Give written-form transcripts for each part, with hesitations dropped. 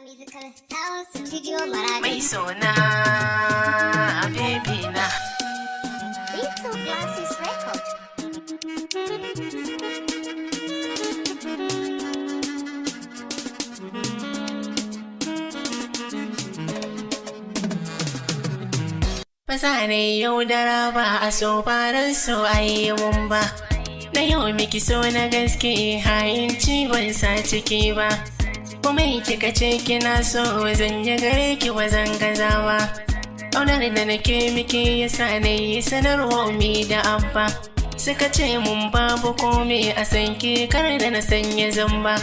Musical Sound Studio Maradi. Mai sona baby na Little Glasses Record. ba za ne yaudara ba a so farar so a yi mun ba. Na yau miki so na gaske hayin ban sa ciki ba. Kuma kika ce kina so zan yi gare ki ba zan gaza ba. Ƙaunar da nake miki yasa na yi sanarwa mi da abba. Suka ce mun babu komai a sanki kar da na sanya zamba.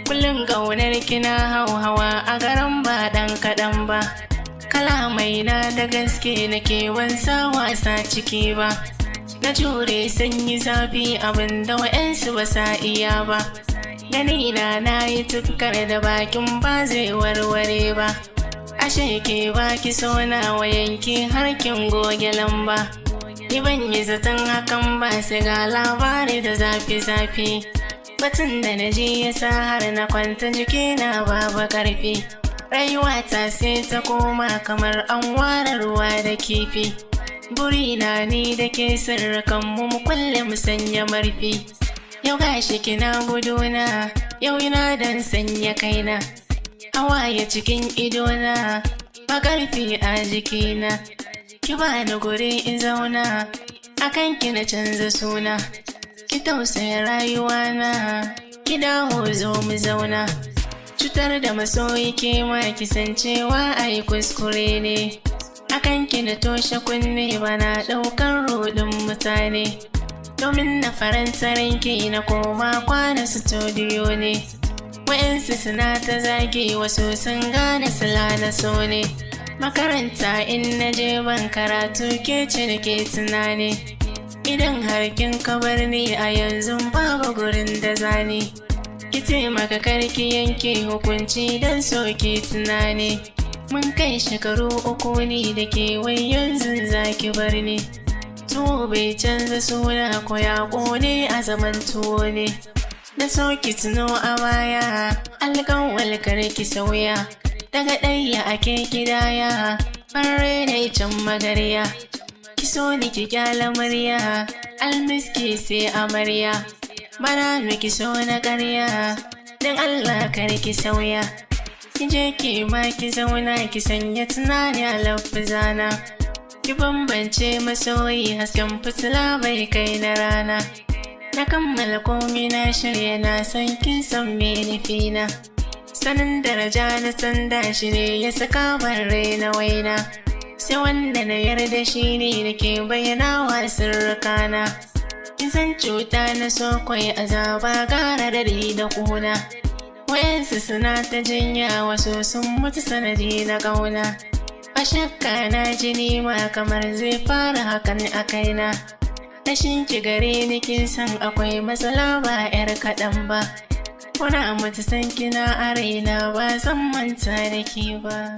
Kullum ƙaunar kina hau-hawa a garan ba ɗan kaɗan ba. Kalamai na da gaske nake wansa wasa ciki ba. Na jure sanyi zafi abinda wa'yansu ba sa iya ba. Gani na yi tufkar da bakin ba zai warware ba. Ashe ke baki sona wayanki har kin goge lamba. Ni ban yi zaton hakan ba sai ga labari da zafi-zafi. Batun da na ji yasa har na kwanta jikina babu karfi. Rayuwata sai ta koma kamar an ware ruwa da kifi. Burina ni da ke sirrikan mu kulle mu sanya marfi. Yau gashi kina guduna, yau ina dan sanya kaina. Hawaye cikin idona, makarfi a jikina. Ki bani guri in zauna, akan ki na canza suna. Ki tausaya rayuwana, ki dawo zo mu zauna. Cutar da masoyi ke ma ki san cewa ai kuskure ne. Akan ki na toshe kunne bana ɗaukar rodin mutane. Domin na faranta ranki na koma kwana studio ne. Wa'yansu suna ta zagi wasu sun gane sila na so ne. Makaranta in na je ban karatu ke ce da ke tunani. Idan har kin kabar ni a yanzu babu gurin da zani. Ki taimaka karki yanke hukunci don so ki tunani. Mun kai shekaru 3 ne da ke wai yanzu zaki bar ni. Tuwo bai canza suna ko ya ƙone a zaman tuwo ne. Na so ki tuno a baya alƙawal ki sauya. Daga ɗaya ake kidaya fara da can magarya. Ki so ni ki kyala murya almiski sai amarya. Bana miki so na ƙarya don Allah kar ki sauya. Ki je ki ma ki zauna ki sanya tunani a lafizana. Ki bambance masoyi hasken fitila bai kai na rana. Na kammala komi na shirya na san kin san me nufina. Sanin daraja na sanda shi ne ya saka ban raina waina. Sai wanda na yarda shi ne da ke bayyana wa sirrikana. Kin san cuta na so kwai azaba gara da kuna. Wayansu suna ta jinya wasu sun mutu sanadi na ƙauna. A shakka na ji nima kamar zai fara hakan a kaina. Rashin ki gare ni kin san akwai matsala ba 'yar kaɗan ba. Kuna mutu san kina a raina ba zan manta da ki ba.